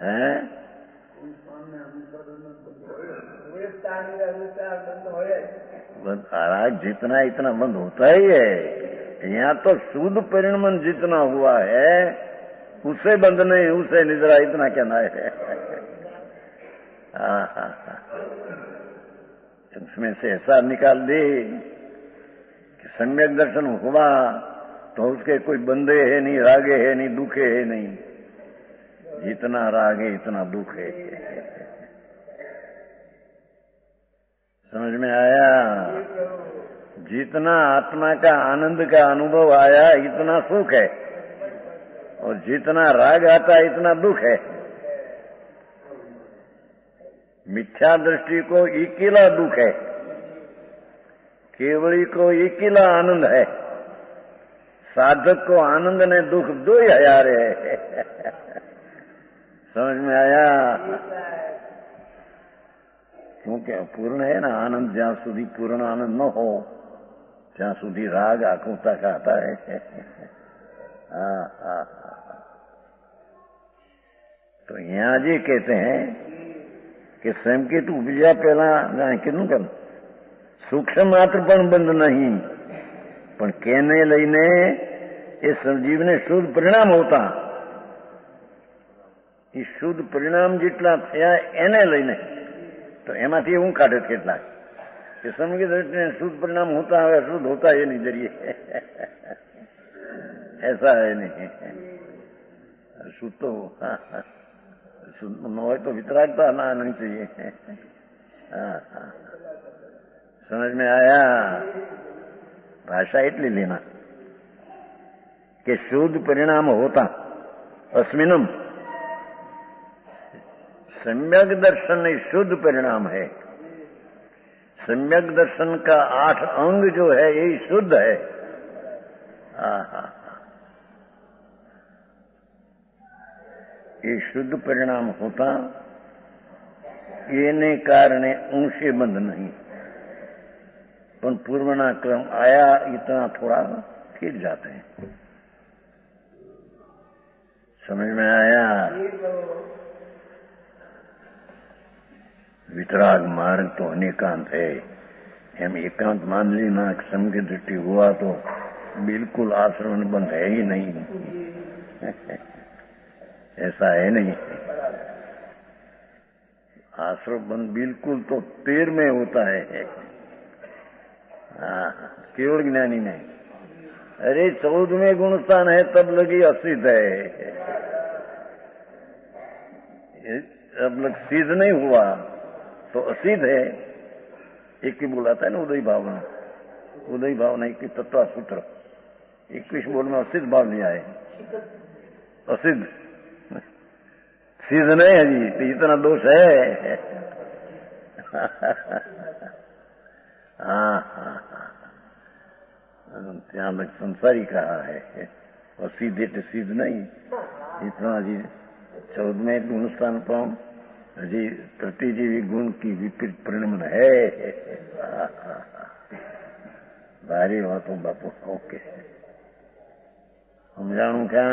Speaker 1: है? राग जितना इतना बंद होता ही है। यहाँ तो शुद्ध परिणमन जितना हुआ है उसे बंद नहीं, उसे निद्रा इतना कहना है। उसमें से ऐसा निकाल दे कि सम्यक दर्शन हुआ तो उसके कोई बंदे है नहीं, रागे है नहीं, दुखे है नहीं। जितना राग है इतना दुख है। समझ में आया? जितना आत्मा का आनंद का अनुभव आया इतना सुख है, और जितना राग आता है इतना दुख है। मिथ्या दृष्टि को इकीला दुख है, केवली को इकीला आनंद है। साधक को आनंद ने दुख दो ही हजारे है। समझ में आया? क्योंकि पूर्ण है ना आनंद। जहां સુધી पूर्ण आनंद न हो ત્યાં સુધી રાગ आंखों तक आता है। तो यहाँ जी कहते हैं कि संकेत उपजा पहला કેટલું કર સૂક્ષ્મ માત્ર પણ બંધ નહીં, પણ કેને લઈને એ સંજીવને શુદ્ધ પરિણામ હોતા, એ શુદ્ધ પરિણામ જેટલા થયા એને લઈને तो એમાંથી હું કાઢે કેટલાક कि समझ दृष्टि शुद्ध परिणाम होता है, अशुद्ध होता है नहीं जरिए। ऐसा है नहीं। शुद्ध तो शुद्ध न हो तो वितरागता ना नहीं चाहिए। समझ में आया? भाषा इतनी लेना कि शुद्ध परिणाम होता अस्मिनम। सम्यक दर्शन शुद्ध परिणाम है। सम्यक दर्शन का 8 अंग जो है यही शुद्ध है। ये शुद्ध परिणाम होता, ये ने कारणे ऊंचे बंद नहीं, पर पूर्वना क्रम आया इतना थोड़ा फिर जाते हैं। समझ में आया? वितराग मार्ग तो अनेकांत है। हम एकांत मान लेना समझ दृष्टि हुआ तो बिल्कुल आश्रम बंद है ही नहीं। ऐसा है नहीं। आश्रम बंद बिल्कुल तो 13 में होता है। केवल ज्ञानी में। अरे 14वें गुणस्थान है तब लगी असिद्ध है। अब लग सिद्ध नहीं हुआ तो असिद्ध है। एक की बोलाता है ना उदय भावना, उदय भावना एक तत्व सूत्र 21 बोल में असिद्ध भाव लिया है। असिद्ध सिद्ध नहीं है जी, तो इतना दोष है। ત્યાં લગ સંસારી कहा है, और सीधे तो सिद्ध नहीं। इतना जी 14वें गुणस्थान पर हजी प्रतिजीवी गुण की विपरीत परिणमन है। भारी बातों बापू ओके समझाणु क्या?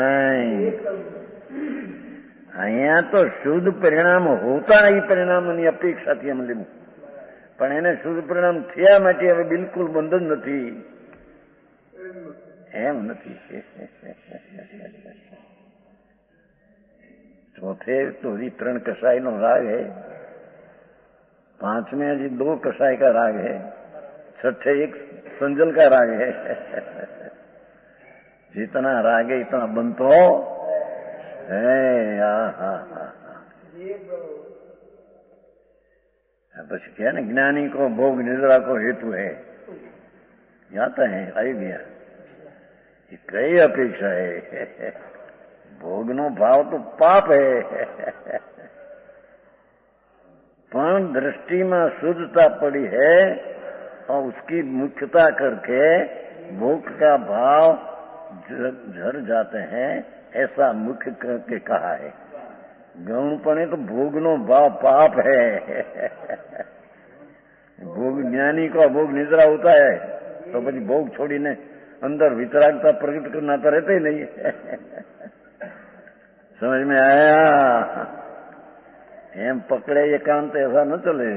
Speaker 1: અહીંયા તો શુદ્ધ પરિણામ હોતા એ પરિણામની અપેક્ષાથી અમે લેવું, પણ એને શુદ્ધ પરિણામ થયા માટે હવે બિલકુલ બંધ જ નથી, એમ નથી। चौथे तो हजी 3 कसाई नो राग है, 5वें हजी 2 कसाई का राग है, 6ठे 1 संजल का राग है। जितना राग है इतना बनतो है। बस क्या ना ज्ञानी को भोग निद्रा को हेतु है, जाता है आई गया। ये कई अपेक्षा है। भोगनो भाव तो पाप है, पर दृष्टि में शुद्धता पड़ी है और उसकी मुख्यता करके भोग का भाव झर जाते हैं, ऐसा मुख्य करके कहा है। गौणपणे तो भोगनो भाव पाप है। ભોગ જ્ઞાની કો ભોગ નિદ્રા હોતા है तो પછી ભોગ છોડીને અંદર વિતરાગતા प्रकट करना तो रहते ही नहीं समझ में आया एम पकड़े एकांत ऐसा न चले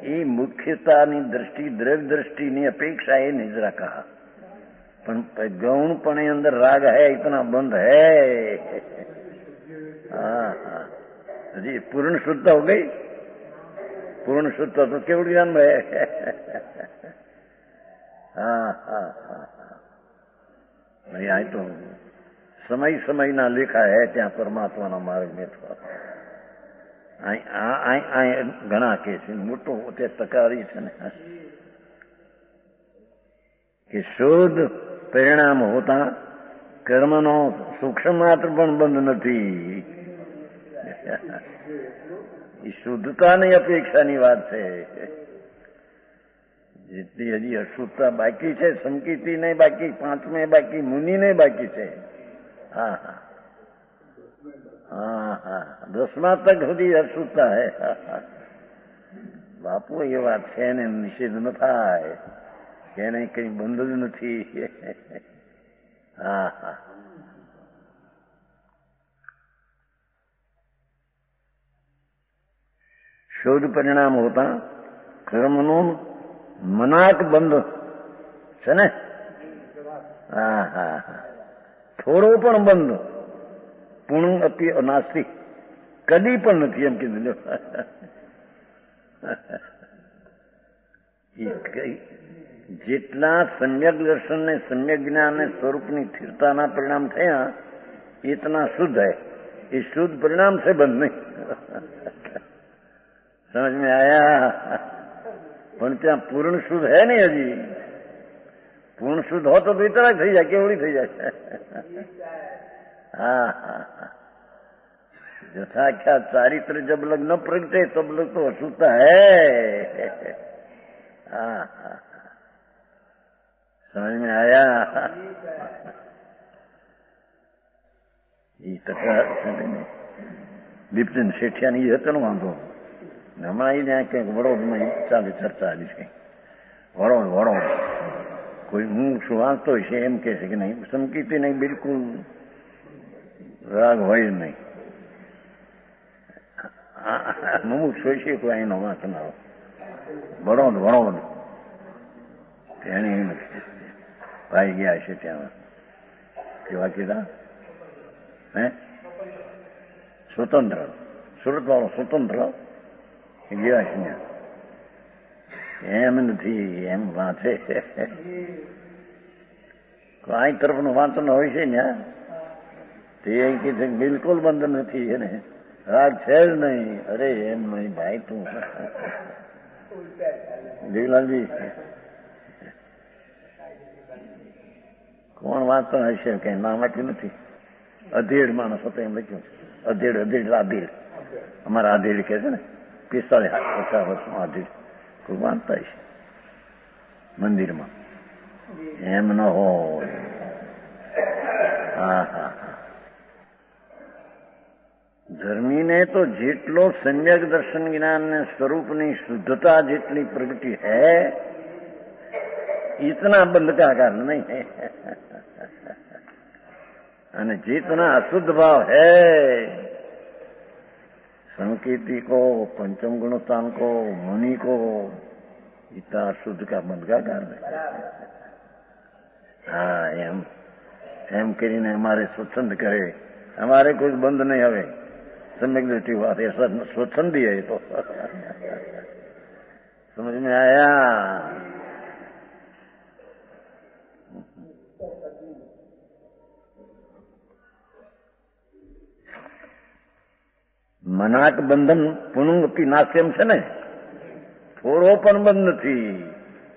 Speaker 1: એ મુખ્યતાની દ્રષ્ટિ દ્રવ્ય દ્રષ્ટિની અપેક્ષા એ નિદ્રા कहा પણ ગૌણપણે અંદર રાગ है इतना बंद है जी पूर्ण शुद्धता हो गई पूर्ण शुद्धता तो केवल ज्ञान है नहीं आई तो समय समय ना लिखा है त्या परमात्मा ना मार्ग में तो घना के मोटो तकारी कि शुद्ध परिणाम होता कर्मनो सूक्ष्म मात्र पण बंध નથી શુદ્ધતાની અપેક્ષાની વાત છે જેટલી હજી અશુદ્ધતા બાકી છે સંકિતી નહીં બાકી પાંચમે બાકી મુનિ નહીં બાકી છે હા હા હા હા 10મા તક સુધી અશુદ્ધતા હે બાપુ એ વાત છે ને નિષેધ ન થાય કે નહીં કઈ બંધ જ નથી હા હા शोध परिणाम होता कर्मनो मनाक बंध છે ને હા હા થોડો પણ બંધ પૂર્ણ અતિ અનાસ્તિ કદી પણ નથી એમ કીધું જેટલા સમ્યક દર્શન ને સમ્યક જ્ઞાન ને સ્વરૂપની સ્થિરતાના પરિણામ થયા इतना शुद्ध है ये शुद्ध परिणाम से बंद नहीं समझ में आया पण ત્યાં પૂર્ણ શુદ્ધ है नहीं हजी पूर्ण शुद्ध हो तो वितराग થઈ જાય કેવડી થઈ જાય हाँ हाँ यथा क्या चारित्र जब लग न प्रगटे तब लग तो अशुद्धता है हाँ हाँ समझ में आया ये तकरार लिप्टन શેઠિયાની એ હતો ને વાંધો હમણાં એને કંઈક વડોદમાં ચાલે ચર્ચા આવી છે વડોદ કોઈ હું શું વાંચતો છે એમ કે છે કે નહીં સંકિતી નહીં બિલકુલ રાગ હોય જ નહીં મુમુક્ષ હોય છે કોઈ અહીંનો વાંચનારો વડોદ એને ભાઈ ગયા છે ત્યાં કેવા કીધા હે સ્વતંત્ર સુરત વાળો સ્વતંત્ર ગયા છે એમ નથી એમ વાંચે આ તરફનું વાંચન હોય છે ને તે કે છે બિલકુલ બંધ નથી એને રાગ છે જ નહીં અરે એમ નહીં ભાઈ તું દેવલાલજી કોણ વાંચતો હશે કઈ નામ આપ્યું નથી અધેડ માણસ હતો એમ લખ્યું છે અધેડ અમારા આધેડ કે છે ને 45-50 વર્ષમાં આધેડ કોઈ વાંચતા હશે મંદિરમાં એમ ન હોય હા હા ધર્મીને તો જેટલો સમ્યક દર્શન જ્ઞાન ને સ્વરૂપની શુદ્ધતા જેટલી પ્રગતિ है इतना बंद का कारण नहीं है અને जितना अशुद्ध भाव है संकेती को पंचम गुणस्थान को मुनि को इतना अशुद्ध का बंद का कारण है हाँ एम કરીને हमारे स्वच्छंद करे हमारे कुछ बंद नहीं हवे सम्यक दृष्टि बात ऐसा स्वच्छंद ही है तो समझ में आया મનાક બંધન પુનઃ નાશ્યમ છે ને થોડો પણ બંધ નથી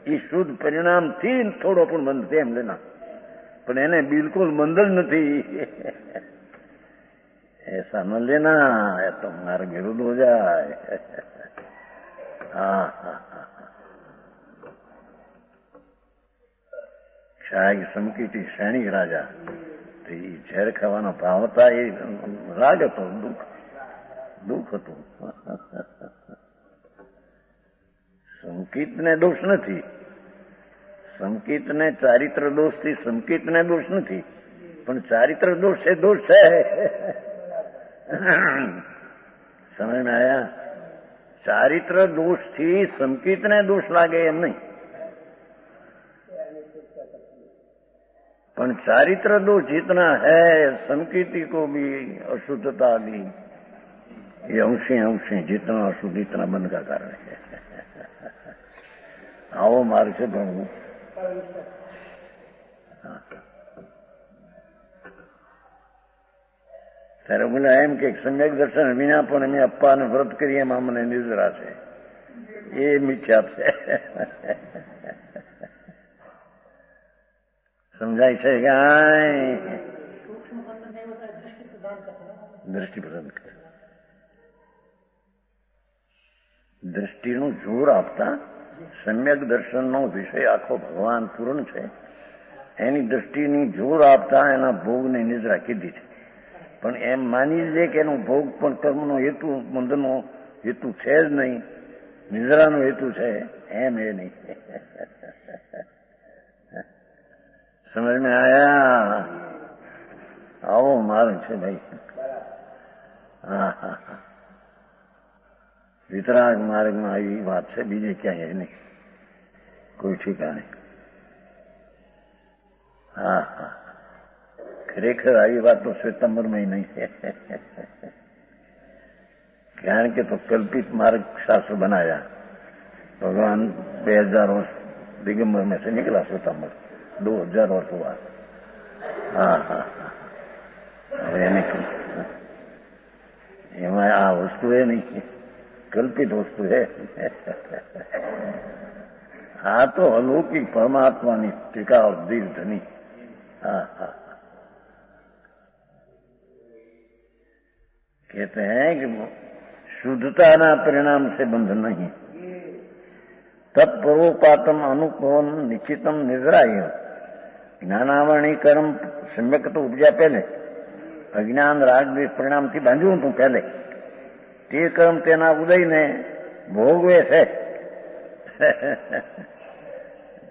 Speaker 1: એ શુદ્ધ પરિણામથી થોડો પણ બંધ તેમ લેના પણ એને બિલકુલ બંધ જ નથી ऐसा न लेना या तो मार्ग विरुद्ध हो जाए हाँ हाँ हाँ क्षाय संकीटी सैनिक राजा ઝેર ખાવાનો ભાવ હતા એ રાગ હતો, દુઃખ હતું. સંકિતને દોષ નથી, સંકિતને ચારિત્ર દોષથી સંકિતને દોષ નથી, પણ ચારિત્ર દોષ છે, દોષ છે. સમજમાં આવ્યા? ચારિત્ર દોષથી સંકિતને દોષ લાગે એમ નહીં, પણ चारित्र दोष जितना है संकीर्ति को भी अशुद्धता भी ये अंशी अंशी जितना अशुद्ध इतना बंद का कारण है. आओ मार्ग से भणવું. ત્યારે બોલા એમ કે સમ્યક દર્શન વિના પણ અમે અપ્પાને વ્રત કરીએ એમાં મને નિદ્રા છે, એ મિથ્યા છે. સમજાય છે કે દ્રષ્ટિ પ્રદાન કરે, દ્રષ્ટિનું જોર આપતા સમ્યક દર્શનનો વિષય આખો ભગવાન પૂર્ણ છે, એની દ્રષ્ટિની જોર આપતા એના ભોગની નિદ્રા કીધી છે. પણ એમ માની લે કે એનો ભોગ પણ કર્મનો હેતુ, બંધનો હેતુ છે જ નહીં, નિદ્રાનો હેતુ છે, એમ એ નહીં. समझ में आया? आओ मार्ग છે ભાઈ. હા હા હા, વિતરાગ માર્ગમાં આવી વાત છે, બીજે ક્યાંય નહીં, કોઈ ઠીકાણે. હા હા, ખરેખર આવી વાત તો શ્વેતાંબરમાં નહીં, કારણ કે તો કલ્પિત માર્ગ शास्त्र बनाया. भगवान 2000 वर्ष दिगंबर में से निकला श्वेतांबर, 2000 वर्ष हुआ. हाँ हाँ हाँ, एમાં આ વસ્તુ એ નહીં, કલ્પિત વસ્તુ છે. આ તો અલૌકિક પરમાત્માની ટીકા દિલ ધની. हाँ हाँ, कहते हैं कि शुद्धता परिणाम से बंध नहीं, तत्परोपातम अनुभव निश्चितम निजराय. જ્ઞાનાવરણી કર્મ સમ્યક તો ઉપજ્યા પહેલે, અજ્ઞાન રાગ દ્વેષ પરિણામથી બાંધ્યું હતું પહેલે, તે કર્મ તેના ઉદયને ભોગવે છે.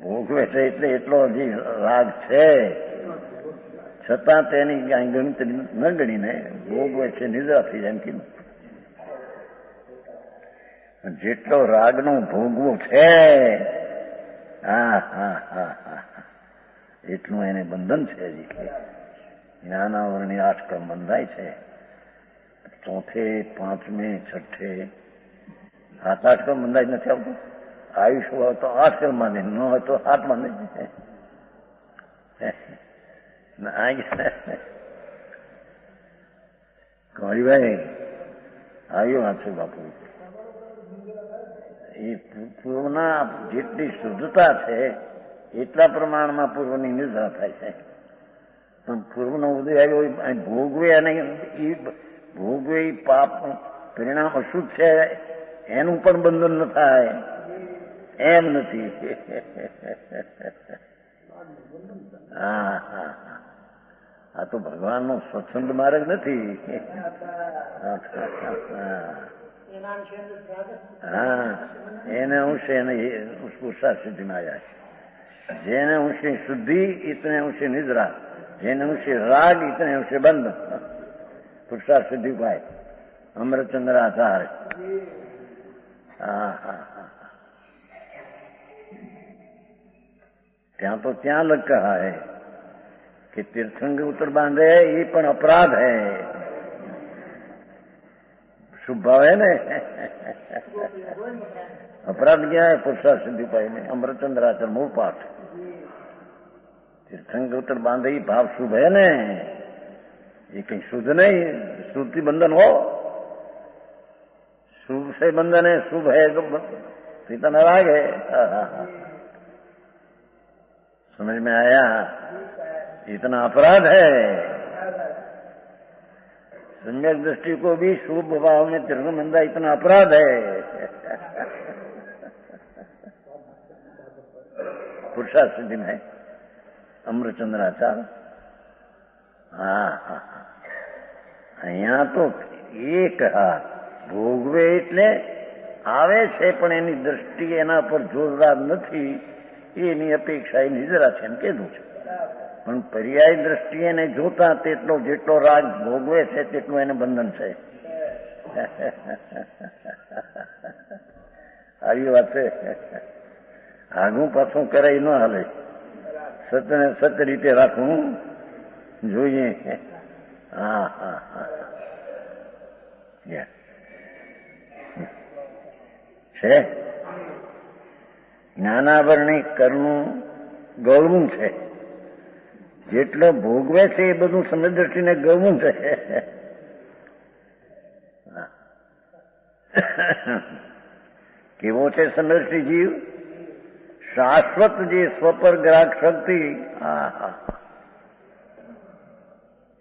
Speaker 1: ભોગવે છે એટલે એટલો હજી રાગ છે, છતાં તેની ગણિત ન ગણીને ભોગવે છે, નિદ્રા થઈ જાય એમ કીધું. જેટલો રાગનો ભોગવો છે, હા હા હા હા, એટલું એને બંધન છે. હજી જ્ઞાનાવરણી 8 કર્મ બંધાય છે, ચોથે પાંચમે છઠ્ઠે 7-8 કર્મ બંધાય નથી આવતું. આયુષ હોય તો 8 કર્મ બાંધે, ન હોય તો 7 બાંધે. ભાઈ આવ્યો વાત છે બાપુ. એ પૂર્વના જેટલી શુદ્ધતા છે એટલા પ્રમાણમાં પૂર્વની નિદ્રા થાય છે. પણ પૂર્વનો ઉદય આવ્યો ભોગવે, અને એ ભોગવે પાપ પરિણામ અશુદ્ધ છે, એનું પણ બંધન ન થાય એમ નથી. હા હા, આ તો ભગવાનનો સ્વચ્છંદ માર્ગ નથી. હા, એને અંશે પુરુષાર્થ સિદ્ધિમાં આવ્યા છે. જેને અંશે શુદ્ધિ ઇતને અંશે નિદ્રા, જેને અંશે રાગ ઇતને અંશે બંધ. પુરુષાર્થ સિદ્ધિ ઉપાય અમૃતચંદ્ર આધાર. હા હા હા, ત્યાં તો ત્યાં લગ કહા હૈ कि तीर्थंग उतर बांधे ये पण अपराध है. शुभ भाव है ने, अपराध क्या है? पुरुषार्थ सिद्धि पाई में अमृतचंद्राचर मूल पाठ. तीर्थंग उतर बांधे ये भाव शुभ है ने, ये कहीं शुद्ध नहीं. शुद्ध की बंधन हो, शुभ से बंधन है, शुभ है तो इतना राग है. समझ में आया? इतना अपराध है. सम्यक दृष्टि को भी शुभ भाव में तीर्थ बंधा, इतना अपराध है. पुरुषार्थ सिद्धि में अमृतचंद्राचार्य. હા હા, અહીંયા તો એક હાથ ભોગવે એટલે આવે છે, પણ એની દ્રષ્ટિ એના પર જોરદાર નથી, એની અપેક્ષા એ નિદ્રા છે એમ કીધું છે. પણ પર્યાય દ્રષ્ટિએ એને જોતા જેટલો રાગ ભોગવે છે તેટલું એને બંધન છે. આવી વાત છે. આગું પાછું કરાય ન હાલે, સતને સત રીતે રાખવું જોઈએ. હા હા હા, છે જ્ઞાનાવરણી કરનું ગૌરવું છે. જેટલો ભોગવે છે એ બધું સમદ્રષ્ટિને ગૌરવું છે. કેવો છે સમદ્રષ્ટિ જીવ? શાશ્વત જે સ્વપર ગ્રાહક શક્તિ,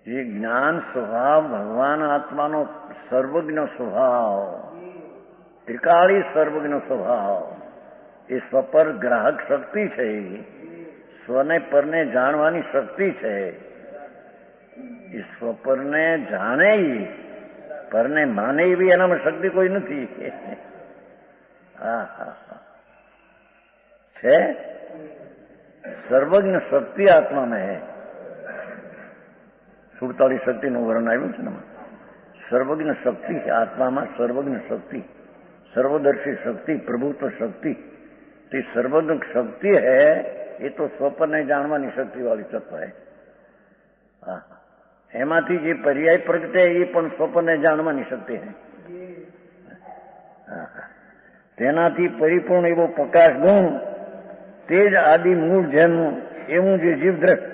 Speaker 1: જે જ્ઞાન સ્વભાવ, ભગવાન આત્માનો સર્વજ્ઞ સ્વભાવ, ત્રિકાળી સર્વજ્ઞ સ્વભાવ, એ સ્વપર ગ્રાહક શક્તિ છે. સ્વને પરને જાણવાની શક્તિ છે. એ સ્વપરને જાણે, પરને માને એવી એનામાં શક્તિ કોઈ નથી. હા હા હા, છે સર્વજ્ઞ શક્તિ આત્મા में है. 47 શક્તિનું વર્ણન આવ્યું છે ને. સર્વજ્ઞ શક્તિ આત્મામાં, સર્વજ્ઞ શક્તિ, સર્વદર્શી શક્તિ, પ્રભુત્વ શક્તિ. તે સર્વજ્ઞ શક્તિ है, એ તો સ્વપરને જાણવાની શક્તિ વાળી તત્વ है. હા, એમાંથી જે પર્યાય પ્રગટે એ પણ સ્વપરને જાણવાની શક્તિ है. તેનાથી પરિપૂર્ણ એવો પ્રકાશ ગુણ, તે જ આદિ મૂળ જેનું એવું જે જીવદ્રવ્ય,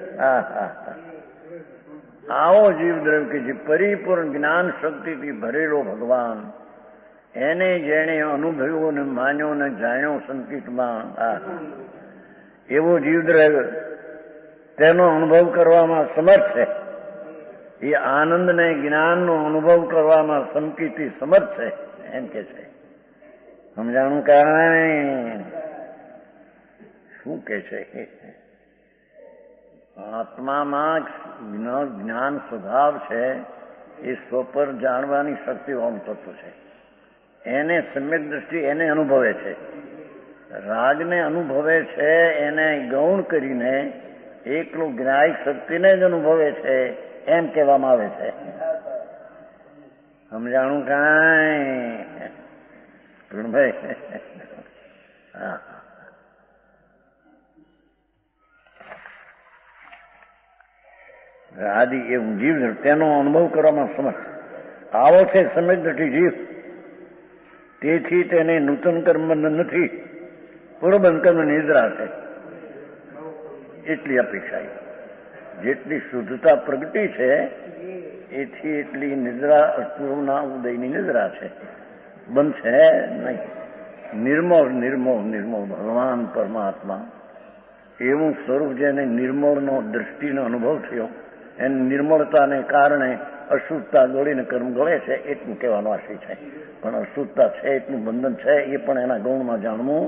Speaker 1: આવો જીવદ્રવ્ય કે જે પરિપૂર્ણ જ્ઞાન શક્તિથી ભરેલો ભગવાન, એને જેણે અનુભવ્યો ને માન્યો ને જાણ્યો સંકિતમાં, એવો જીવદ્રવ્ય તેનો અનુભવ કરવામાં સમર્થ છે. એ આનંદને જ્ઞાનનો અનુભવ કરવામાં સંકિતથી સમર્થ છે એમ કે છે. સમજાણું કારણ શું કે છે? આત્મામાં જ્ઞાન સ્વભાવ છે, એ સ્વપર જાણવાની શક્તિવાળું તત્વ છે. એને સમ્યક દ્રષ્ટિ એને અનુભવે છે, રાગને અનુભવે છે, એને ગૌણ કરીને એકલું ગ્રાહક શક્તિને જ અનુભવે છે એમ કહેવામાં આવે છે. સમજાણું કાંઈ ભાઈ? હા, આદિ એવું જીવ તેનો અનુભવ કરવામાં સમર્થ. આવો છે સમ્યક જીવ. તેથી તેને નૂતન કર્મ નથી, પૂર્વબંધ કર્મ નિદ્રા છે. એટલી અપેક્ષા. જેટલી શુદ્ધતા પ્રગટી છે એથી એટલી નિદ્રા પૂર્વના ઉદયની નિદ્રા છે. બંધ છે નહીં. નિર્મળ નિર્મળ નિર્મળ ભગવાન પરમાત્મા એવું સ્વરૂપ જેને નિર્મળનો દ્રષ્ટિનો અનુભવ થયો, એની નિર્મળતાને કારણે અશુદ્ધતા ગળીને કર્મ ગળે છે એટલું કહેવાનો આશય છે. પણ અશુદ્ધતા છે એટલું બંધન છે, એ પણ એના ગૌણમાં જાણવું.